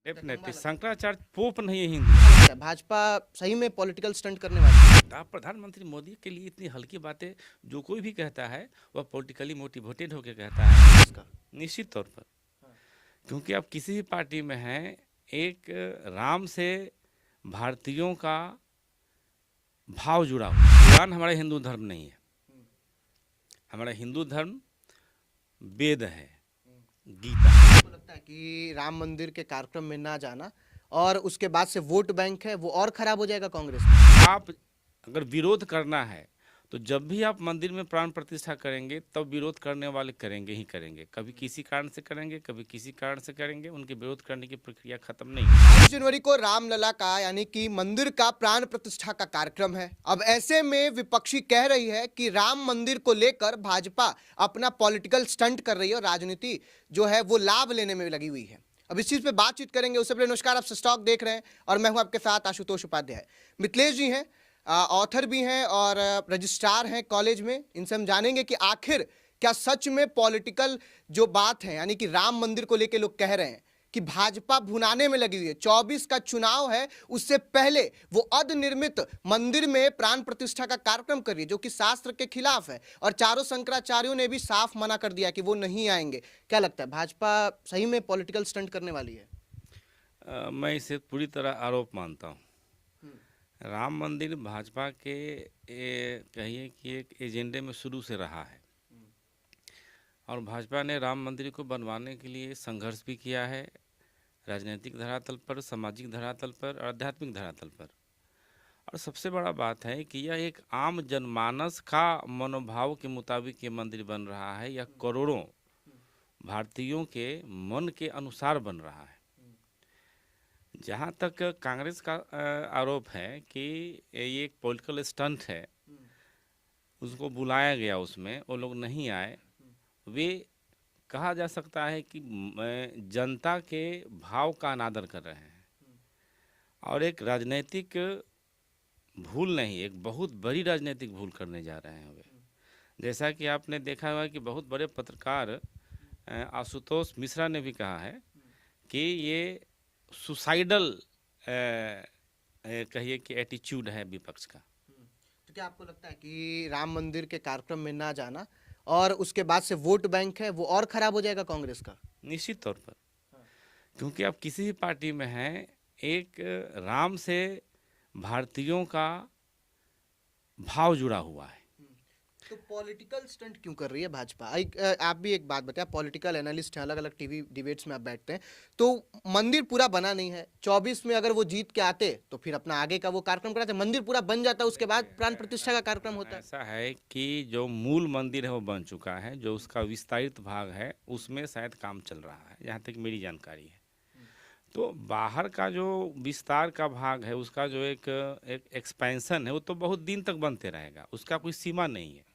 Definitely Shankaracharya pope नहीं है हिंदू। भाजपा सही में पॉलिटिकल स्टंट करने वाली है। आप प्रधानमंत्री मोदी के लिए इतनी हल्की बातें जो कोई भी कहता है वह पॉलिटिकली मोटिवेटेड होकर कहता है, इसका निश्चित तौर पर। क्योंकि आप किसी भी पार्टी में हैं, एक राम से भारतीयों का भाव जुड़ा हुआ। कुरान हमारे हिंदू धर्म नहीं है, हमारा हिंदू धर्म वेद है, गीता। आपको लगता है कि राम मंदिर के कार्यक्रम में ना जाना और उसके बाद से वोट बैंक है वो और खराब हो जाएगा कांग्रेस का? आप अगर विरोध करना है तो जब भी आप मंदिर में प्राण प्रतिष्ठा करेंगे तब विरोध करने वाले करेंगे ही करेंगे। कभी किसी कारण से करेंगे, कभी किसी कारण से करेंगे। उनके विरोध करने की प्रक्रिया खत्म नहीं है। 22 जनवरी को रामलला का यानी कि मंदिर का प्राण प्रतिष्ठा का कार्यक्रम है। अब ऐसे में विपक्षी कह रही है कि राम मंदिर को लेकर भाजपा अपना पॉलिटिकल स्टंट कर रही है और राजनीति जो है वो लाभ लेने में लगी हुई है। अब इस चीज पे बातचीत करेंगे। उससे पहले नमस्कार, आप स्टॉक देख रहे हैं और मैं हूं आपके साथ आशुतोष उपाध्याय। मिथिलेश जी हैं, ऑथर भी हैं और रजिस्ट्रार हैं कॉलेज में। इनसे हम जानेंगे कि आखिर क्या सच में पॉलिटिकल जो बात है यानी कि राम मंदिर को लेकर लोग कह रहे हैं कि भाजपा भुनाने में लगी हुई है। 24 का चुनाव है, उससे पहले वो अधनिर्मित मंदिर में प्राण प्रतिष्ठा का कार्यक्रम कर रही है जो कि शास्त्र के खिलाफ है और चारों शंकराचार्यों ने भी साफ मना कर दिया कि वो नहीं आएंगे। क्या लगता है, भाजपा सही में पॉलिटिकल स्टंट करने वाली है? मैं इसे पूरी तरह आरोप मानता हूँ। राम मंदिर भाजपा के कहिए कि एक एजेंडे में शुरू से रहा है और भाजपा ने राम मंदिर को बनवाने के लिए संघर्ष भी किया है, राजनीतिक धरातल पर, सामाजिक धरातल पर और आध्यात्मिक धरातल पर। और सबसे बड़ा बात है कि यह एक आम जनमानस का मनोभाव के मुताबिक ये मंदिर बन रहा है, यह करोड़ों भारतीयों के मन के अनुसार बन रहा है। जहाँ तक कांग्रेस का आरोप है कि ये एक पॉलिटिकल स्टंट है, उसको बुलाया गया, उसमें वो लोग नहीं आए, वे कहा जा सकता है कि जनता के भाव का अनादर कर रहे हैं और एक राजनीतिक भूल नहीं, एक बहुत बड़ी राजनीतिक भूल करने जा रहे हैं वे। जैसा कि आपने देखा हुआ कि बहुत बड़े पत्रकार आशुतोष मिश्रा ने भी कहा है कि ये सुसाइडल कहिए कि एटीट्यूड है विपक्ष का। तो क्या आपको लगता है कि राम मंदिर के कार्यक्रम में ना जाना और उसके बाद से वोट बैंक है वो और खराब हो जाएगा कांग्रेस का? निश्चित तौर पर। क्योंकि आप किसी भी पार्टी में हैं, एक राम से भारतीयों का भाव जुड़ा हुआ है। तो पॉलिटिकल स्टंट क्यों कर रही है भाजपा? आप भी एक बात बताएं, पॉलिटिकल एनालिस्ट हैं, अलग अलग टीवी डिबेट्स में आप बैठते हैं, तो मंदिर पूरा बना नहीं है। 24 में अगर वो जीत के आते तो फिर अपना आगे का वो कार्यक्रम कराते। मंदिर पूरा बन जाता, उसके बाद प्राण प्रतिष्ठा का कार्यक्रम होता है। ऐसा है कि जो मूल मंदिर है वो बन चुका है, जो उसका विस्तारित भाग है उसमें शायद काम चल रहा है, जहाँ तक मेरी जानकारी है। तो बाहर का जो विस्तार का भाग है, उसका जो एक एक्सपेंशन है, वो तो बहुत दिन तक बनते रहेगा, उसका कोई सीमा नहीं है।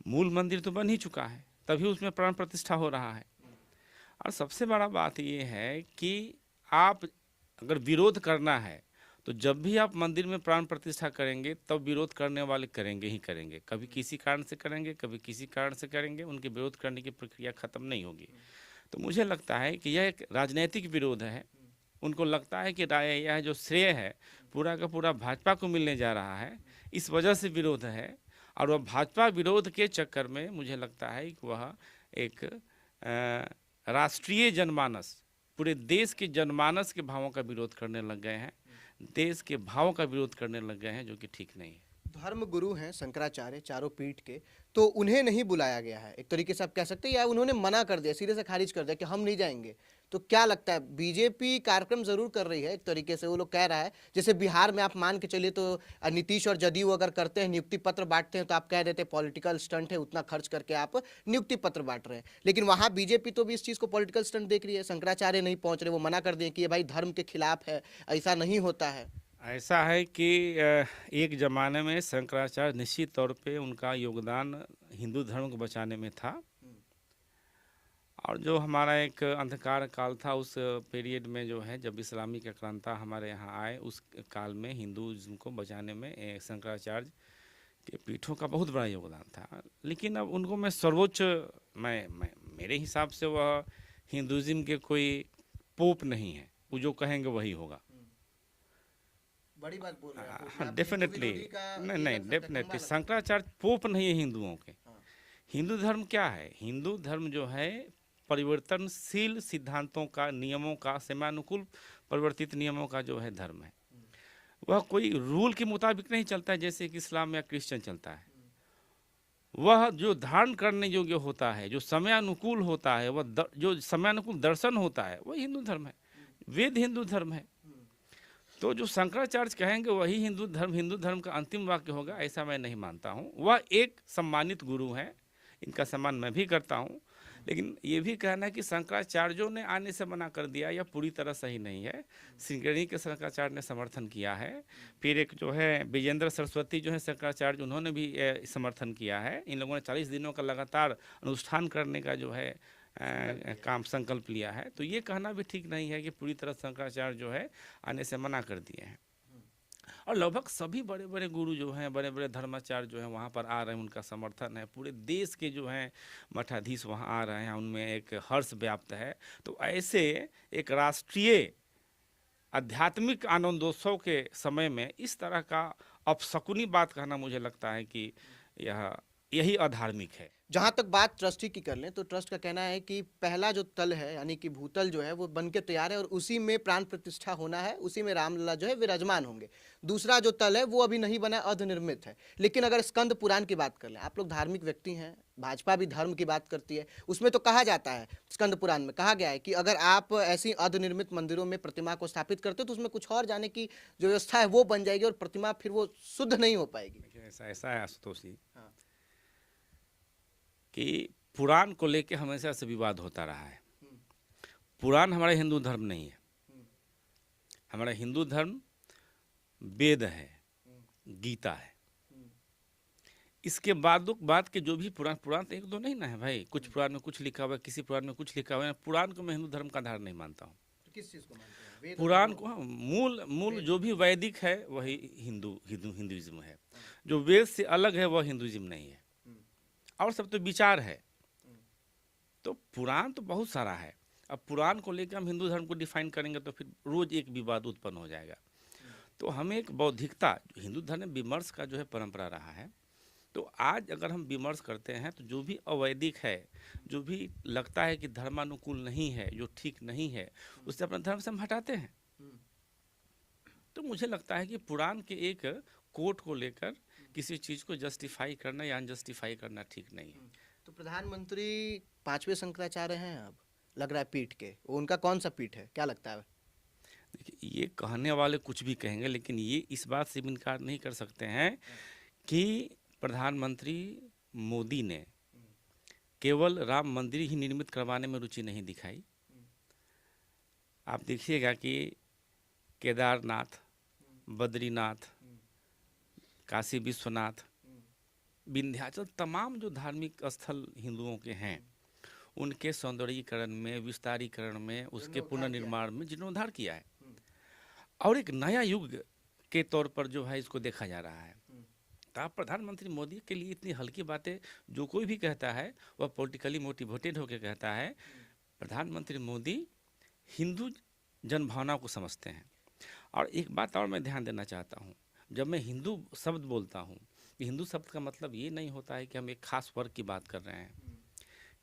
मूल मंदिर तो बन ही चुका है, तभी उसमें प्राण प्रतिष्ठा हो रहा है। और सबसे बड़ा बात ये है कि आप अगर विरोध करना है तो जब भी आप मंदिर में प्राण प्रतिष्ठा करेंगे तब विरोध करने वाले करेंगे ही करेंगे। कभी किसी कारण से करेंगे, कभी किसी कारण से करेंगे। उनके विरोध करने की प्रक्रिया खत्म नहीं होगी। तो मुझे लगता है कि यह एक राजनीतिक विरोध है। उनको लगता है कि यह जो श्रेय है पूरा का पूरा भाजपा को मिलने जा रहा है, इस वजह से विरोध है। और वह भाजपा विरोध के चक्कर में मुझे लगता है कि वह एक राष्ट्रीय जनमानस, पूरे देश के जनमानस के भावों का विरोध करने लग गए हैं, देश के भावों का विरोध करने लग गए हैं, जो कि ठीक नहीं है। धर्म गुरु हैं शंकराचार्य चारों पीठ के, तो उन्हें नहीं बुलाया गया है, एक तरीके से आप कह सकते हैं, या उन्होंने मना कर दिया, सीधे से खारिज कर दिया कि हम नहीं जाएंगे। तो क्या लगता है, बीजेपी कार्यक्रम जरूर कर रही है एक तरीके से, वो लोग कह रहा है, जैसे बिहार में आप मान के चलिए तो नीतीश और जदयू अगर करते हैं, नियुक्ति पत्र बांटते हैं, तो आप कह देते हैं पॉलिटिकल स्टंट है, उतना खर्च करके आप नियुक्ति पत्र बांट रहे हैं। लेकिन वहाँ बीजेपी तो भी इस चीज़ को पॉलिटिकल स्टंट देख रही है। शंकराचार्य नहीं पहुँच रहे, वो मना कर दिए कि ये भाई धर्म के खिलाफ है, ऐसा नहीं होता है। ऐसा है कि एक ज़माने में शंकराचार्य निश्चित तौर पे उनका योगदान हिंदू धर्म को बचाने में था। और जो हमारा एक अंधकार काल था, उस पीरियड में जो है, जब इस्लामी का क्रांता हमारे यहाँ आए, उस काल में हिंदुज़्म को बचाने में शंकराचार्य के पीठों का बहुत बड़ा योगदान था। लेकिन अब उनको मैं सर्वोच्च, मैं मेरे हिसाब से वह हिंदुज़्म के कोई पोप नहीं है, वो जो कहेंगे वही होगा। बड़ी बात बोल रहे हैं आप। आप डेफिनेटली हिंदू विरोधी का नहीं ये नहीं, कर सकते हैं, डेफिनेटली कंगवा लग सकते शंकराचार्य पोप नहीं है हिंदुओं के। हैं। हिंदू धर्म क्या है? हिंदू धर्म जो है परिवर्तनशील सिद्धांतों का, नियमों का, समयानुकूल परिवर्तित नियमों का जो है धर्म है। वह कोई रूल के मुताबिक नहीं चलता है जैसे कि इस्लाम या क्रिश्चियन चलता है। वह जो धारण करने योग्य होता है, जो समयानुकूल होता है, वह जो समयानुकूल दर्शन होता है, वह हिंदू धर्म है। वेद हिंदू धर्म है। तो जो शंकराचार्य कहेंगे वही हिंदू धर्म का अंतिम वाक्य होगा, ऐसा मैं नहीं मानता हूँ। वह एक सम्मानित गुरु हैं, इनका सम्मान मैं भी करता हूँ, लेकिन ये भी कहना है कि शंकराचार्यों ने आने से मना कर दिया या पूरी तरह सही नहीं है। श्रृंगेरी के शंकराचार्य ने समर्थन किया है, फिर एक जो है विजेंद्र सरस्वती जो है शंकराचार्य, उन्होंने भी समर्थन किया है। इन लोगों ने 40 दिनों का लगातार अनुष्ठान करने का जो है काम संकल्प लिया है। तो ये कहना भी ठीक नहीं है कि पूरी तरह शंकराचार्य जो है आने से मना कर दिए हैं। और लगभग सभी बड़े बड़े गुरु जो हैं, बड़े बड़े धर्माचार्य जो हैं वहाँ पर आ रहे हैं, उनका समर्थन है। पूरे देश के जो हैं मठाधीश वहाँ आ रहे हैं, उनमें एक हर्ष व्याप्त है। तो ऐसे एक राष्ट्रीय आध्यात्मिक आनंदोत्सव के समय में इस तरह का अपशकुनी बात कहना मुझे लगता है कि यही अधार्मिक है। जहाँ तक बात ट्रस्टी की कर लें तो ट्रस्ट का कहना है कि पहला जो तल है यानी कि भूतल जो है वो बन के तैयार है और उसी में प्राण प्रतिष्ठा होना है, उसी में रामलला जो है विराजमान होंगे। दूसरा जो तल है वो अभी नहीं बना, अर्धनिर्मित है। लेकिन अगर स्कंद पुराण की बात कर लें, आप लोग धार्मिक व्यक्ति हैं, भाजपा भी धर्म की बात करती है, उसमें तो कहा जाता है, स्कंद पुराण में कहा गया है कि अगर आप ऐसी अर्धनिर्मित मंदिरों में प्रतिमा को स्थापित करते तो उसमें कुछ और जाने की जो व्यवस्था है वो बन जाएगी और प्रतिमा फिर वो शुद्ध नहीं हो पाएगी। ऐसा है आशुतोष जी कि पुराण को लेके हमेशा से विवाद होता रहा है। पुराण हमारा हिंदू धर्म नहीं है। हमारा हिंदू धर्म वेद है, गीता है। इसके बाद के जो भी पुराण तो एक दो नहीं ना है भाई। कुछ पुराण में कुछ लिखा हुआ है, किसी पुराण में कुछ लिखा हुआ है। पुराण को मैं हिंदू धर्म का आधार नहीं मानता हूँ। किस चीज़ को मानते हैं? पुराण को मूल जो भी वैदिक है वही हिंदुइज्म है। जो वेद से अलग है वह हिंदुइज्म नहीं है। और सब तो विचार है। तो पुराण तो बहुत सारा है। अब पुराण को लेकर हम हिंदू धर्म को डिफाइन करेंगे तो फिर रोज एक विवाद उत्पन्न हो जाएगा। तो हमें एक बौद्धिकता, हिंदू धर्म में विमर्श का जो है परंपरा रहा है। तो आज अगर हम विमर्श करते हैं तो जो भी अवैदिक है, जो भी लगता है कि धर्मानुकूल नहीं है, जो ठीक नहीं है, उससे अपना धर्म से हम हटाते हैं। तो मुझे लगता है कि पुराण के एक कोट को लेकर किसी चीज़ को जस्टिफाई करना या अनजस्टिफाई करना ठीक नहीं है। तो प्रधानमंत्री 5वें शंकराचार्य हैं, अब लग रहा है पीठ के, वो उनका कौन सा पीठ है, क्या लगता है? देखिए, ये कहने वाले कुछ भी कहेंगे, लेकिन ये इस बात से भी इनकार नहीं कर सकते हैं कि प्रधानमंत्री मोदी ने केवल राम मंदिर ही निर्मित करवाने में रुचि नहीं दिखाई। आप देखिएगा कि केदारनाथ, बद्रीनाथ, काशी विश्वनाथ, विंध्याचल, तमाम जो धार्मिक स्थल हिंदुओं के हैं, उनके सौंदर्यीकरण में, विस्तारीकरण में, उसके पुनर्निर्माण में जीर्णोद्धार किया है। और एक नया युग के तौर पर जो है इसको देखा जा रहा है। तो आप प्रधानमंत्री मोदी के लिए इतनी हल्की बातें जो कोई भी कहता है वह पॉलिटिकली मोटिवेटेड होकर कहता है। प्रधानमंत्री मोदी हिंदू जनभावना को समझते हैं। और एक बात और मैं ध्यान देना चाहता हूँ, जब मैं हिंदू शब्द बोलता हूँ, हिंदू शब्द का मतलब ये नहीं होता है कि हम एक खास वर्ग की बात कर रहे हैं।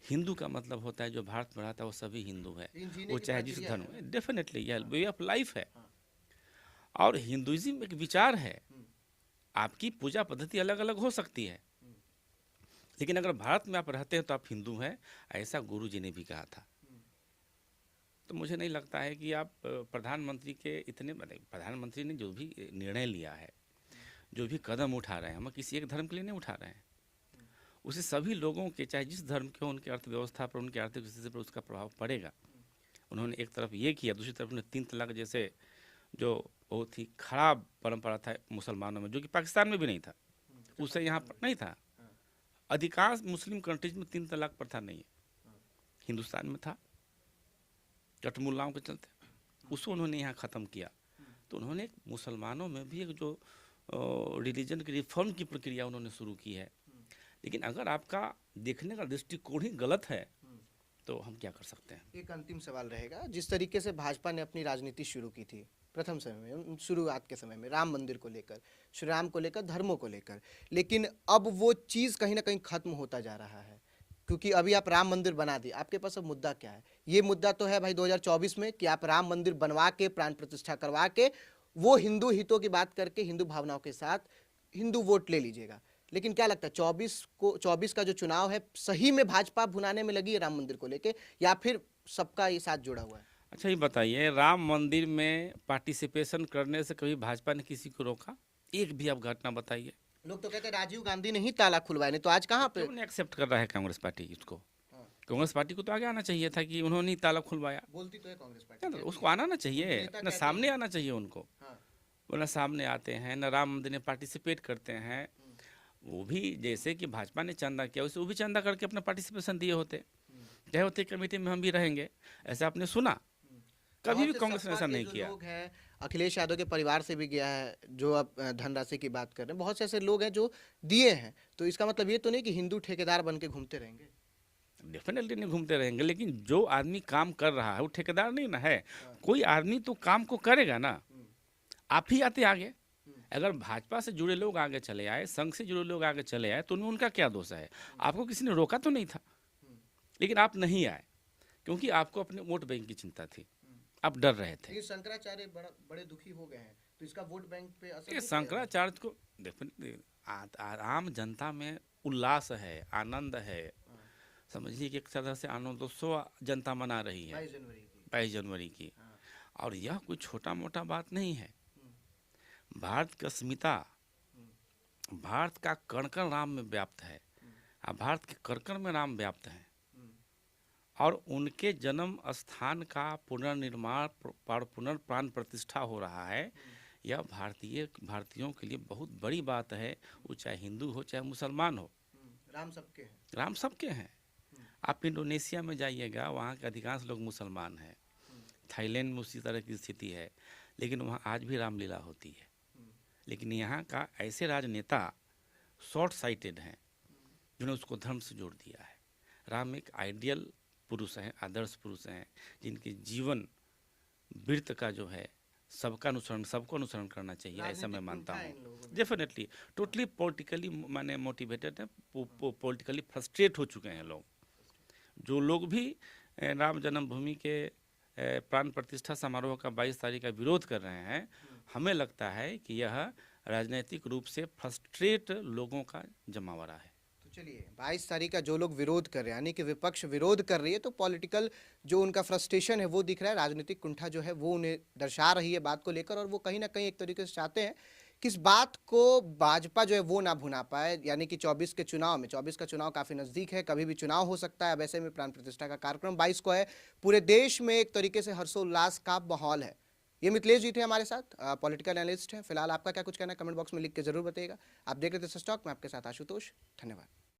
हिंदू का मतलब होता है जो भारत में रहता है वो सभी हिंदू है, वो चाहे जिस धर्म है। डेफिनेटली यह वे ऑफ लाइफ है। और हिंदुइज्म एक विचार है। आपकी पूजा पद्धति अलग अलग हो सकती है, लेकिन अगर भारत में आप रहते हैं तो आप हिंदू हैं, ऐसा गुरु जी ने भी कहा था। तो मुझे नहीं लगता है कि आप प्रधानमंत्री के इतने बड़े, प्रधानमंत्री ने जो भी निर्णय लिया है, जो भी कदम उठा रहे हैं, हम किसी एक धर्म के लिए नहीं उठा रहे हैं। उसे सभी लोगों के, चाहे जिस धर्म के हो, उनकी अर्थव्यवस्था पर, उनकी आर्थिक स्थिति पर उसका प्रभाव पड़ेगा। उन्होंने एक तरफ ये किया, दूसरी तरफ उन्होंने 3 तलाक जैसे जो बहुत ही खराब परंपरा था मुसलमानों में, जो कि पाकिस्तान में भी नहीं था, उससे यहाँ पर नहीं था। अधिकांश मुस्लिम कंट्रीज में 3 तलाक प्रथा नहीं है, हिंदुस्तान में था चटमुल्लाओं के चलते, उसको उन्होंने यहाँ ख़त्म किया। तो उन्होंने मुसलमानों में भी एक जो रिलीजन की रिफॉर्म की प्रक्रिया उन्होंने शुरू की है। लेकिन अगर आपका देखने का दृष्टिकोण ही गलत है तो हम क्या कर सकते हैं? एक अंतिम सवाल रहेगा, जिस तरीके से भाजपा ने अपनी राजनीति शुरू की थी प्रथम समय में, शुरुआत के समय में राम मंदिर को लेकर, श्री राम को लेकर, धर्मों को लेकर, लेकिन अब वो चीज़ कहीं ना कहीं खत्म होता जा रहा है, क्योंकि अभी आप राम मंदिर बना दिए, आपके पास अब मुद्दा क्या है? ये मुद्दा तो है भाई 2024 में कि आप राम मंदिर बनवा के, प्राण प्रतिष्ठा करवा के, वो हिंदू हितों की बात करके, हिंदू भावनाओं के साथ हिंदू वोट ले लीजिएगा। लेकिन क्या लगता है 24 का जो चुनाव है, सही में भाजपा भुनाने में लगी है राम मंदिर को लेके, या फिर सबका ये साथ जुड़ा हुआ है? अच्छा ये बताइए, राम मंदिर में पार्टिसिपेशन करने से कभी भाजपा ने किसी को रोका? एक भी आप घटना बताइए। लोग तो कहते हैं राजीव गांधी ने ही ताला खुलवाया, नहीं तो आज कहाँ पे। क्यों नहीं एक्सेप्ट कर रहा है कांग्रेस पार्टी इसको? हाँ, कांग्रेस पार्टी को तो आगे आना चाहिए था कि उन्होंने ही ताला खुलवाया। बोलती तो है कांग्रेस क्या पार्टी, तो कहती उसको है। आना ना चाहिए, नेता ना कहते सामने हैं। आना चाहिए उनको। हाँ, वो ना सामने आते हैं, ना राम मंदिर में पार्टिसिपेट करते हैं। वो भी जैसे कि भाजपा ने चंदा किया, वैसे वो भी चंदा करके अपना पार्टिसिपेशन दिए होते, कहे होते कमेटी में हम भी रहेंगे, ऐसा आपने सुना? कभी बहुत भी से कांग्रेस ने सपा ऐसा के नहीं जो किया। लोग हैं, अखिलेश यादव के परिवार से भी गया है, जो अब धनराशि की बात कर रहे हैं, बहुत से ऐसे लोग हैं जो दिए हैं, तो इसका मतलब ये तो नहीं कि हिंदू ठेकेदार बन के घूमते रहेंगे। डेफिनेटली नहीं घूमते रहेंगे, लेकिन जो आदमी काम कर रहा है वो ठेकेदार नहीं ना है। कोई आदमी तो काम को करेगा ना। आप ही आते आगे, अगर भाजपा से जुड़े लोग आगे चले आए, संघ से जुड़े लोग आगे चले आए, तो उनका क्या दोष है? आपको किसी ने रोका तो नहीं था, लेकिन आप नहीं आए क्योंकि आपको अपने वोट बैंक की चिंता थी, आप डर रहे थे। लेकिन शंकराचार्य बड़े दुखी हो गए हैं, तो इसका वोट बैंक पे असर ये नहीं पड़ेगा? शंकराचार्य को डेफिनेटली आम जनता में उल्लास है, आनंद है। समझिए कि एक तरह से आनंदोत्सव जनता मना रही है 22 जनवरी की। 22 जनवरी की। हाँ। और यह कोई छोटा मोटा बात नहीं है। भारत की अस्मिता, भारत का कण कण राम में व्याप्त है, भारत के कण कण में राम व्याप्त है, और उनके जन्म स्थान का पुनर्निर्माण पुनर्प्राण प्रतिष्ठा हो रहा है। यह भारतीयों के लिए बहुत बड़ी बात है, वो चाहे हिंदू हो चाहे मुसलमान हो। राम सबके हैं। राम सबके हैं। आप इंडोनेशिया में जाइएगा, वहाँ के अधिकांश लोग मुसलमान हैं। थाईलैंड में उसी तरह की स्थिति है, लेकिन वहाँ आज भी रामलीला होती है। लेकिन यहाँ का ऐसे राजनेता शॉर्ट साइटेड हैं जिन्होंने उसको धर्म से जोड़ दिया है। राम एक आइडियल पुरुष हैं, आदर्श पुरुष हैं, जिनके जीवन वृत्त का जो है सबको अनुसरण करना चाहिए, ऐसा मैं मानता हूँ। डेफिनेटली टोटली पॉलिटिकली माने मोटिवेटेड है, पॉलिटिकली फ्रस्ट्रेट हो चुके हैं लोग। जो लोग भी राम जन्मभूमि के प्राण प्रतिष्ठा समारोह का 22 तारीख का विरोध कर रहे हैं, हमें लगता है कि यह राजनीतिक रूप से फ्रस्ट्रेट लोगों का जमावड़ा है। तो चलिए 22 तारीख का जो लोग विरोध कर रहे हैं, यानी कि विपक्ष विरोध कर रही है, तो पॉलिटिकल जो उनका फ्रस्ट्रेशन है वो दिख रहा है, राजनीतिक कुंठा जो है वो उन्हें दर्शा रही है बात को लेकर, और वो कहीं ना कहीं एक तरीके से चाहते हैं कि इस बात को भाजपा जो है वो ना भुना पाए। यानी कि 24 के चुनाव में, 24 का चुनाव काफ़ी नज़दीक है, कभी भी चुनाव हो सकता है। अब ऐसे में प्राण प्रतिष्ठा का कार्यक्रम 22 को है, पूरे देश में एक तरीके से हर्षोल्लास का माहौल है। ये मिथिलेश जी थे हमारे साथ, पॉलिटिकल एनालिस्ट हैं। फिलहाल आपका क्या कुछ कहना है कमेंट बॉक्स में लिख के जरूर बताइएगा। आप देख रहे थे सच टॉक, मैं आपके साथ आशुतोष। धन्यवाद।